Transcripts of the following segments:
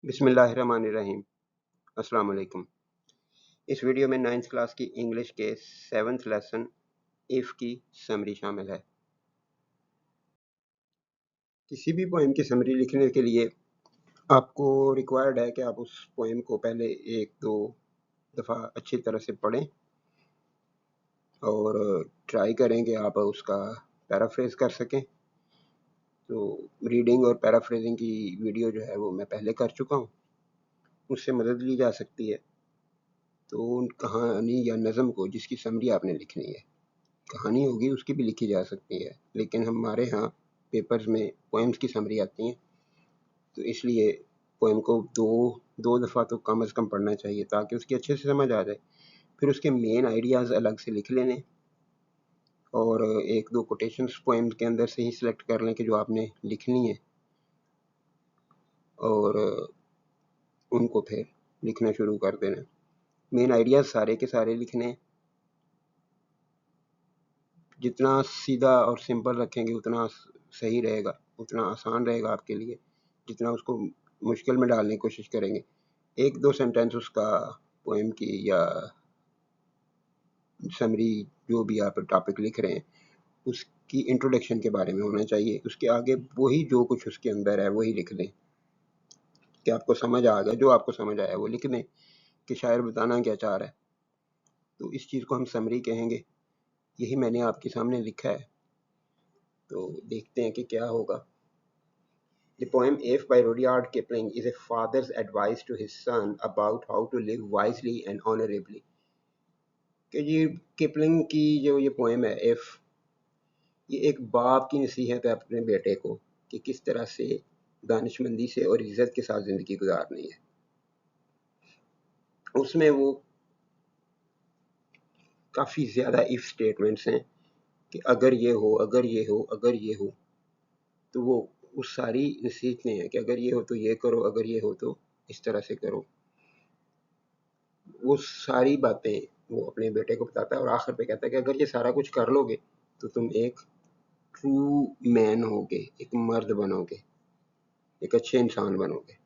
बिस्मिल्लाहिर्रहमानिर्रहीम। अस्सलाम वालेकुम। इस वीडियो में 9th क्लास की इंग्लिश के 7th लेसन इफ़ की समरी शामिल है। किसी भी पोएम की समरी लिखने के लिए आपको रिक्वायर्ड है कि आप उस पोएम को पहले 1-2 दफ़ा अच्छी तरह से पढ़ें और ट्राई करें कि आप उसका पैराफ्रेज कर सकें। तो रीडिंग और पैराफ्रेजिंग की वीडियो जो है वो मैं पहले कर चुका हूँ, उससे मदद ली जा सकती है। तो उन कहानी या नज़म को जिसकी समरी आपने लिखनी है, कहानी होगी उसकी भी लिखी जा सकती है, लेकिन हमारे यहाँ पेपर्स में पोएम्स की समरी आती हैं, तो इसलिए पोएम को दो दफ़ा तो कम से कम पढ़ना चाहिए ताकि उसकी अच्छे से समझ आ जाए। फिर उसके मेन आइडियाज़ अलग से लिख लेने और 1-2 कोटेशंस पोएम के अंदर से ही सिलेक्ट कर लें कि जो आपने लिखनी है, और उनको फिर लिखना शुरू कर देना। मेन आइडियाज़ सारे के सारे लिखने। जितना सीधा और सिंपल रखेंगे उतना सही रहेगा, उतना आसान रहेगा आपके लिए। जितना उसको मुश्किल में डालने की कोशिश करेंगे, 1-2 सेंटेंस उसका पोएम की या समरी जो भी आप टॉपिक लिख रहे हैं उसकी इंट्रोडक्शन के बारे में होना चाहिए। उसके आगे वही जो कुछ उसके अंदर है वही लिख दें कि आपको समझ आ गया। जो आपको समझ आया वो लिख दें कि शायर बताना क्या चाह रहा है। तो इस चीज़ को हम समरी कहेंगे। यही मैंने आपके सामने लिखा है, तो देखते हैं कि क्या होगा। The poem If by Rudyard Kipling is a father's advice to his son about how to live wisely and honorably. कि ये किपलिंग की जो ये पोएम है इफ, ये एक बाप की नसीहत है अपने बेटे को कि किस तरह से दानिशमंदी से और इज्जत के साथ ज़िंदगी गुजारनी है। उसमें वो काफ़ी ज़्यादा इफ स्टेटमेंट्स हैं कि अगर ये हो, अगर ये हो, अगर ये हो, तो वो सारी नसीहतें हैं कि अगर ये हो तो ये करो, अगर ये हो तो इस तरह से करो। वो सारी बातें वो अपने बेटे को बताता है और आखिर पे कहता है कि अगर ये सारा कुछ कर लोगे तो तुम एक ट्रू मैन होगे, एक मर्द बनोगे, एक अच्छे इंसान बनोगे।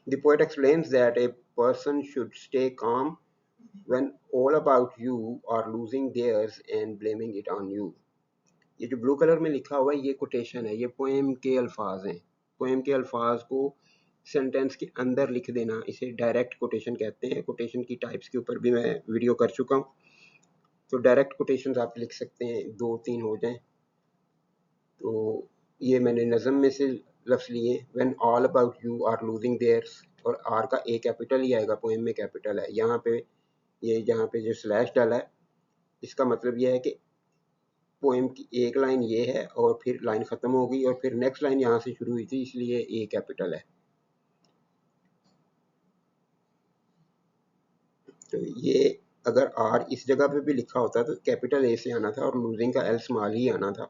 The poet explains that a person should stay calm when all about you are losing theirs and blaming it on you. ये जो ब्लू कलर में लिखा हुआ है ये कोटेशन है, ये पोएम के अल्फाज हैं। पोएम के अल्फाज को सेंटेंस के अंदर लिख देना, इसे डायरेक्ट कोटेशन कहते हैं। कोटेशन की टाइप्स के ऊपर भी मैं वीडियो कर चुका हूँ। तो डायरेक्ट कोटेशंस आप लिख सकते हैं, 2-3 हो जाएं। तो ये मैंने नज़म में से लफ्ज़ लिए, when all about you are losing theirs, और आर का ए कैपिटल ही आएगा, पोएम में कैपिटल है। यहाँ पे ये जहाँ पे जो स्लैश डाला है इसका मतलब ये है कि पोएम की एक लाइन ये है और फिर लाइन ख़त्म हो गई और फिर नेक्स्ट लाइन यहाँ से शुरू हुई थी, इसलिए ए कैपिटल है। तो ये अगर आर इस जगह पे भी लिखा होता तो कैपिटल ए से आना था और लूजिंग का एल स्मॉल ही आना था।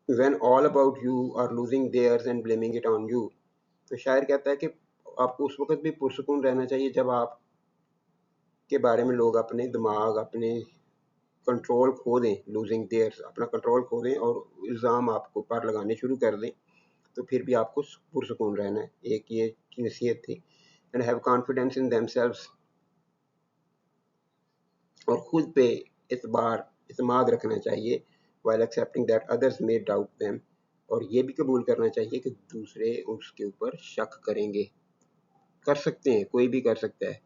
When all about you are losing theirs and blaming it on you, तो शायर कहता है कि आपको उस वक्त भी पुरसुकून रहना चाहिए जब आप के बारे में लोग अपने दिमाग, अपने कंट्रोल खो दें, लूजिंग देयर्स, अपना कंट्रोल खो दें और इल्ज़ाम आपको पर लगाने शुरू कर दें, तो फिर भी आपको पुरसुकून रहना है। एक ये नसीहत थी। And have confidence in themselves, और खुद पे इत्माद रखना चाहिए। while accepting that others may doubt them, और ये भी कबूल करना चाहिए कि दूसरे उसके ऊपर शक करेंगे। कर सकते हैं, कोई भी कर सकता है,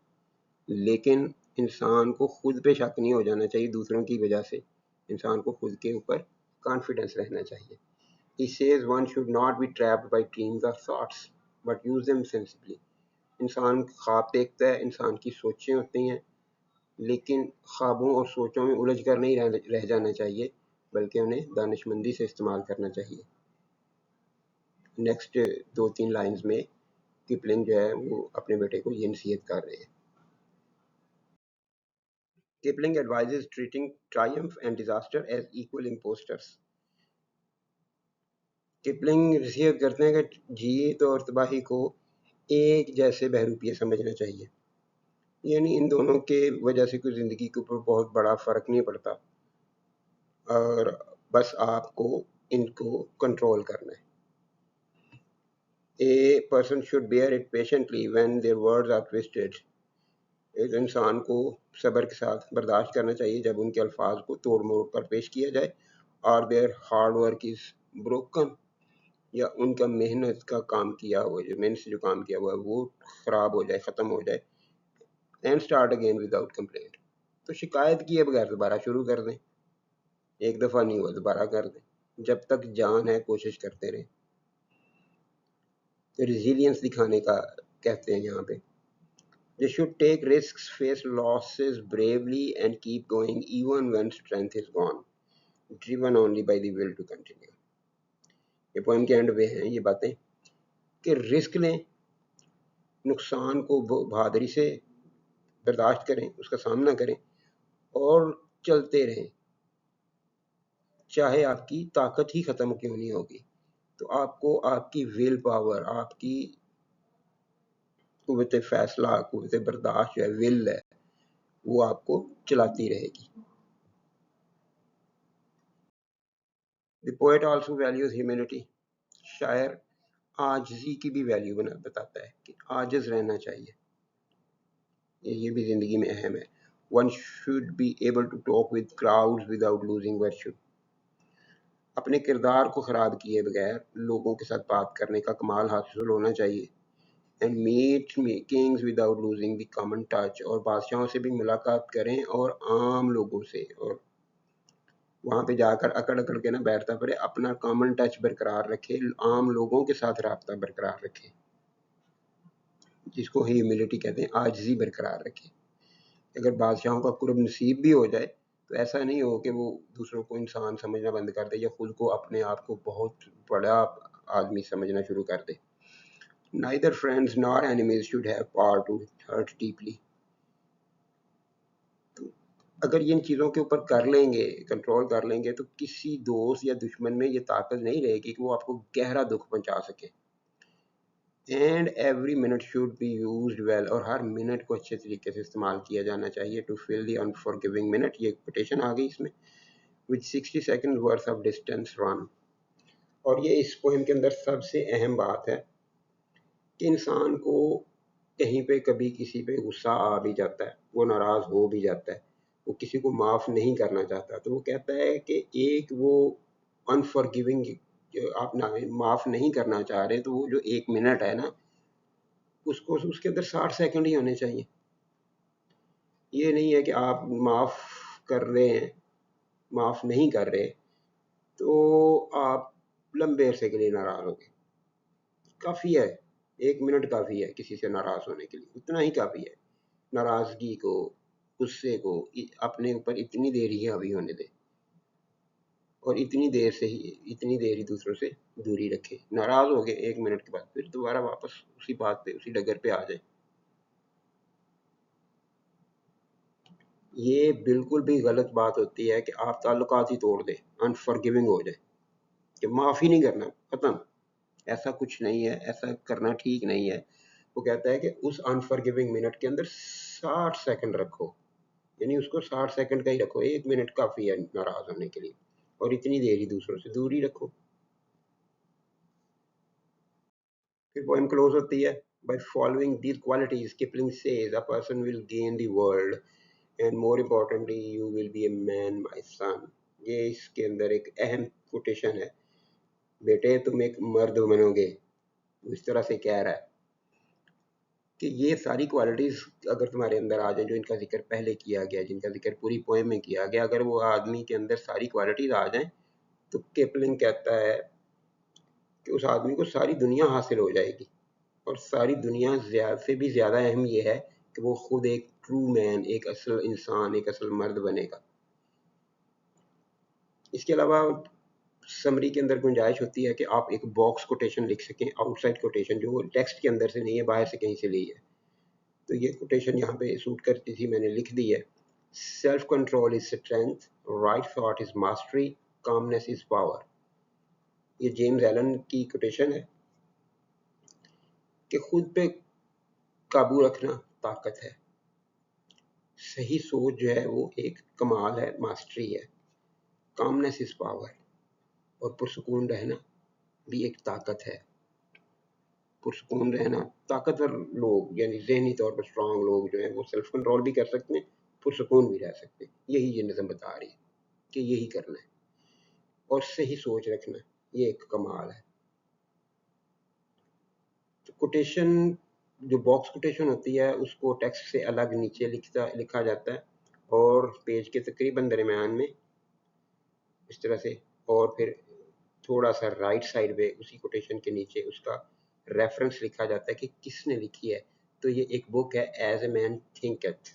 लेकिन इंसान को खुद पे शक नहीं हो जाना चाहिए दूसरों की वजह से। इंसान को खुद के ऊपर कॉन्फिडेंस रहना चाहिए। He says one should not be trapped by dreams or thoughts, but use them sensibly. इंसान ख्वाब देखता है, इंसान की सोचें होती हैं, लेकिन ख्वाबों और सोचों में उलझ कर नहीं रह जाना चाहिए, बल्कि उन्हें दानिशमंदी से इस्तेमाल करना चाहिए। नेक्स्ट 2-3 लाइन्स में किपलिंग जो है वो अपने बेटे को ये नसीहत कर रहे हैं। Kipling advises treating triumph and disaster as equal imposters. Kipling नसीहत करते हैं कि जीत और तबाही को एक जैसे बहरूपिये समझना चाहिए, यानी इन दोनों के वजह से कोई ज़िंदगी के ऊपर बहुत बड़ा फ़र्क नहीं पड़ता और बस आपको इनको कंट्रोल करना है। person should bear it patiently when their words are twisted. एक इंसान को सब्र के साथ बर्दाश्त करना चाहिए जब उनके अल्फाज को तोड़ मोड़ कर पेश किया जाए, और there hard work is broken, या उनका मेहनत का काम किया हुआ, जो मेहनत से जो काम किया हुआ है वो ख़राब हो जाए, ख़त्म हो जाए, and start again without complaint. तो शिकायत किए बगैर दोबारा शुरू कर दें, एक दफ़ा नहीं हुआ दोबारा कर दें, जब तक जान है कोशिश करते रहें। तो रेजिलियंस दिखाने का कहते हैं यहाँ पे, they should take risks, face losses bravely and keep going even when strength is gone, driven only by the will to continue। ये पोएम के एंड पे हैं ये बातें कि रिस्क लें, नुकसान को बहादुरी से बर्दाश्त करें, उसका सामना करें और चलते रहें, चाहे आपकी ताकत ही ख़त्म क्यों नहीं होगी। तो आपको आपकी विल पावर, आपकी कुव्वत फैसला, कुव्वत बर्दाश्त जो है, विल है, वो आपको चलाती रहेगी। The poet also values humility। शायर आजिज़ी की भी वैल्यू बताता है कि आजिज़ रहना चाहिए, ये भी ज़िंदगी में अहम है। One should be able to talk with crowds without losing virtue। अपने किरदार को ख़राब किए बगैर लोगों के साथ बात करने का कमाल हासिल होना चाहिए। And meet kings without losing the common touch। और बादशाहों से भी मुलाकात करें और आम लोगों से, और वहाँ पे जाकर अकड़ अकड़ के ना बैठता फिरे, अपना कॉमन टच बरकरार रखे, आम लोगों के साथ राब्ता बरकरार रखे, जिसको ह्यूमिलिटी कहते हैं, आजिज़ी बरकरार रखे। अगर बादशाहों का कुर्ब नसीब भी हो जाए तो ऐसा नहीं हो कि वो दूसरों को इंसान समझना बंद कर दे या खुद को अपने आप को बहुत बड़ा आदमी समझना शुरू कर दे। Neither friends nor enemies should have power to hurt deeply। तो अगर ये इन चीज़ों के ऊपर कर लेंगे, कंट्रोल कर लेंगे, तो किसी दोस्त या दुश्मन में ये ताकत नहीं रहेगी कि वो आपको गहरा दुख पहुंचा सके। And every minute should be used well. और हर मिनट को अच्छे तरीके से इस्तेमाल किया जाना चाहिए। To fill the unforgiving minute, ये कोटेशन आ गई इसमें, with 60 second worth of distance run. और ये इस पोएम के अंदर सबसे अहम बात है कि इंसान को कहीं पे कभी किसी पे गुस्सा आ भी जाता है, वो नाराज़ हो भी जाता है, वो किसी को माफ़ नहीं करना चाहता, तो वो कहता है कि एक वो अनफॉरगिविंग, आप ना माफ़ नहीं करना चाह रहे, तो वो जो 1 मिनट है ना, उसको उसके अंदर 60 सेकंड ही होने चाहिए। ये नहीं है कि आप माफ़ कर रहे हैं, माफ़ नहीं कर रहे, तो आप लंबे अरसे के लिए नाराज़ हो गए। काफ़ी है, 1 मिनट काफ़ी है किसी से नाराज़ होने के लिए, उतना ही काफ़ी है। नाराज़गी को, गुस्से को अपने ऊपर इतनी देर ही हावी होने दें, और इतनी देर ही दूसरों से दूरी रखें। नाराज़ हो गए 1 मिनट के बाद, फिर दोबारा वापस उसी बात पे, उसी डगर पे आ जाए। ये बिल्कुल भी गलत बात होती है कि आप ताल्लुकात ही तोड़ दें, अनफॉरगिविंग हो जाए, कि माफ़ ही नहीं करना, ख़त्म। ऐसा कुछ नहीं है, ऐसा करना ठीक नहीं है। वो कहता है कि उस अनफॉरगिविंग मिनट के अंदर 60 सेकंड रखो, यानी उसको 60 सेकंड का ही रखो, 1 मिनट काफ़ी है नाराज़ होने के लिए, और इतनी देर ही दूसरों से दूरी रखो। फिर पोएम क्लोज होती है, by following these qualities Kipling says a person will gain the world and more importantly you will be a man my son। ये इसके अंदर एक अहम कोटेशन है, बेटे तुम एक मर्द बनोगे, इस तरह से कह रहा है कि ये सारी क्वालिटीज़ अगर तुम्हारे अंदर आ जाए, जो इनका जिक्र पहले किया गया, जिनका जिक्र पूरी पोएम में किया गया, अगर वो आदमी के अंदर सारी क्वालिटीज़ आ जाएं, तो किपलिंग कहता है कि उस आदमी को सारी दुनिया हासिल हो जाएगी, और सारी दुनिया से भी ज़्यादा अहम ये है कि वो खुद एक ट्रू मैन, एक असल इंसान, एक असल मर्द बनेगा। इसके अलावा समरी के अंदर गुंजाइश होती है कि आप एक बॉक्स कोटेशन लिख सकें, आउटसाइड कोटेशन, जो टेक्स्ट के अंदर से नहीं है, बाहर से कहीं से ली है। तो ये कोटेशन यहाँ पे सूट करती थी, मैंने लिख दी है। Self control is strength, right thought is mastery, calmness is power. ये जेम्स एलन की कोटेशन है कि खुद पे काबू रखना ताकत है, सही सोच जो है वो एक कमाल है, मास्टरी है। कामनेस इज पावर, और पुरसुकून रहना भी एक ताकत है। पुरसकून रहना। ताकतवर लोग यानी ज़हनी तौर पर स्ट्रॉन्ग लोग जो हैं वो सेल्फ कंट्रोल भी कर सकते हैं, पुरसकून भी रह सकते हैं। यही ये नज़म बता रही है कि यही करना है और सही सोच रखना, ये एक कमाल है। तो कोटेशन, जो बॉक्स कोटेशन होती है उसको टेक्स्ट से अलग नीचे लिखा जाता है और पेज के तकरीबन दरमियान में इस तरह से, और फिर थोड़ा सा राइट साइड पे उसी कोटेशन के नीचे उसका रेफरेंस लिखा जाता है कि किसने लिखी है। तो ये एक बुक है as a man thinketh,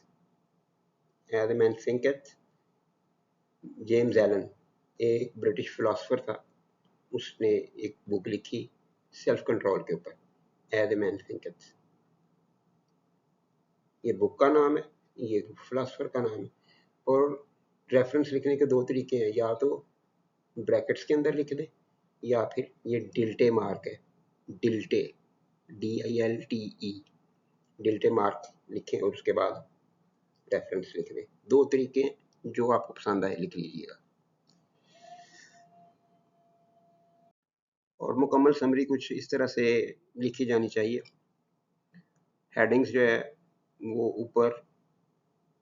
as a man thinketh, James Allen एक ब्रिटिश फिलोसफर था, उसने एक बुक लिखी सेल्फ कंट्रोल के ऊपर, एज ए मैन थिंकeth। ये बुक का नाम है, ये फिलोसफर का नाम है। और रेफरेंस लिखने के दो तरीके हैं, या तो ब्रैकेट्स के अंदर लिख दें या फिर ये डिल्टे मार्क है, डिल्टे DILTE, डिल्टे मार्क लिखें और उसके बाद रेफरेंस लिख दें। दो तरीके जो आपको पसंद आए लिख लीजिएगा। और मुकम्मल समरी कुछ इस तरह से लिखी जानी चाहिए। हेडिंग्स जो है वो ऊपर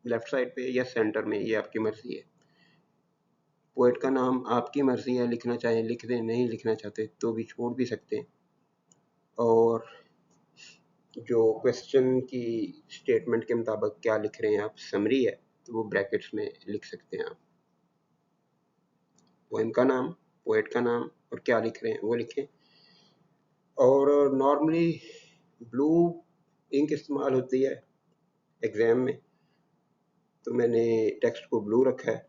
लेफ्ट साइड पे या सेंटर में, ये आपकी मर्जी है। पोएट का नाम आपकी मर्जी है, लिखना चाहें लिख दें, नहीं लिखना चाहते तो भी छोड़ भी सकते हैं। और जो क्वेश्चन की स्टेटमेंट के मुताबिक क्या लिख रहे हैं आप, समरी है तो वो ब्रैकेट्स में लिख सकते हैं आप। पोएम का नाम, पोएट का नाम और क्या लिख रहे हैं वो लिखें। और नॉर्मली ब्लू इंक इस्तेमाल होती है एग्ज़ाम में, तो मैंने टेक्स्ट को ब्लू रखा है।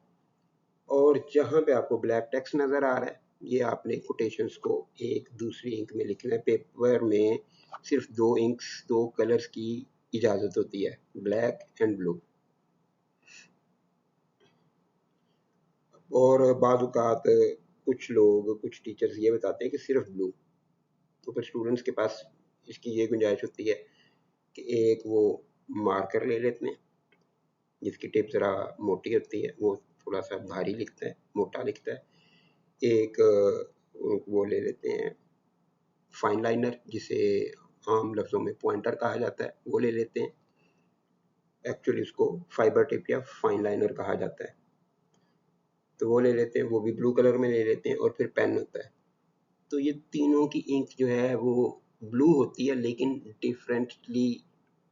और जहाँ पे आपको ब्लैक टेक्स्ट नज़र आ रहा है, ये आपने कोटेशंस को एक दूसरी इंक में लिखना है। पेपर में सिर्फ दो कलर्स की इजाज़त होती है, ब्लैक एंड ब्लू। और बाज़ औक़ात कुछ लोग, कुछ टीचर्स ये बताते हैं कि सिर्फ ब्लू, तो फिर स्टूडेंट्स के पास इसकी ये गुंजाइश होती है कि एक वो मार्कर ले लेते हैं जिसकी टिप ज़रा मोटी होती है, वो थोड़ा सा भारी लिखता है, मोटा लिखता है। एक वो ले लेते हैं फाइन लाइनर, जिसे आम लफ्ज़ों में पॉइंटर कहा जाता है, वो ले लेते हैं। एक्चुअली उसको फाइबर टिप या फाइन लाइनर कहा जाता है, तो वो ले लेते हैं, वो भी ब्लू कलर में ले लेते हैं। और फिर पेन होता है। तो ये तीनों की इंक जो है वो ब्लू होती है, लेकिन डिफरेंटली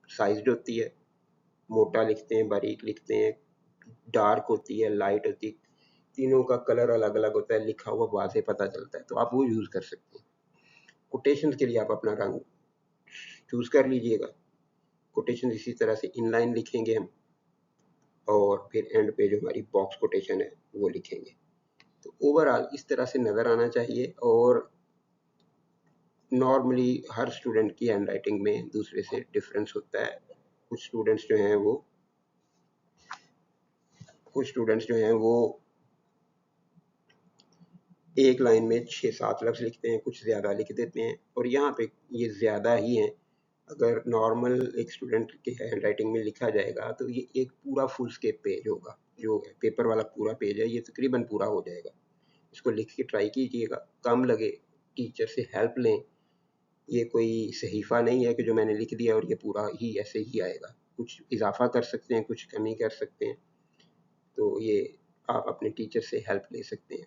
साइज्ड होती है। मोटा लिखते हैं, बारीक लिखते हैं, डार्क होती है, लाइट होती है। तीनों का कलर अलग अलग होता है, लिखा हुआ वाज़ेह पता चलता है, तो आप वो यूज़ कर सकते हैं। कोटेशन के लिए आप अपना रंग चूज़ कर लीजिएगा। कोटेशन इसी तरह से इनलाइन लिखेंगे हम, और फिर एंड पे जो हमारी बॉक्स कोटेशन है वो लिखेंगे। तो ओवरऑल इस तरह से नज़र आना चाहिए। और नॉर्मली हर स्टूडेंट की हैंड राइटिंग में दूसरे से डिफरेंस होता है। कुछ स्टूडेंट्स जो हैं वो एक लाइन में 6-7 लफ्ज़ लिखते हैं, कुछ ज़्यादा लिख देते हैं, और यहाँ पे ये ज़्यादा ही हैं। अगर नॉर्मल एक स्टूडेंट के हैंड राइटिंग में लिखा जाएगा तो ये एक पूरा फुल स्केप पेज होगा, जो पेपर वाला पूरा पेज है ये तकरीबन पूरा हो जाएगा। इसको लिख के ट्राई कीजिएगा, कम लगे टीचर से हेल्प लें। ये कोई सहीफ़ा नहीं है कि जो मैंने लिख दिया और ये पूरा ही ऐसे ही आएगा, कुछ इजाफा कर सकते हैं, कुछ कमी कर सकते हैं। तो ये आप अपने टीचर से हेल्प ले सकते हैं।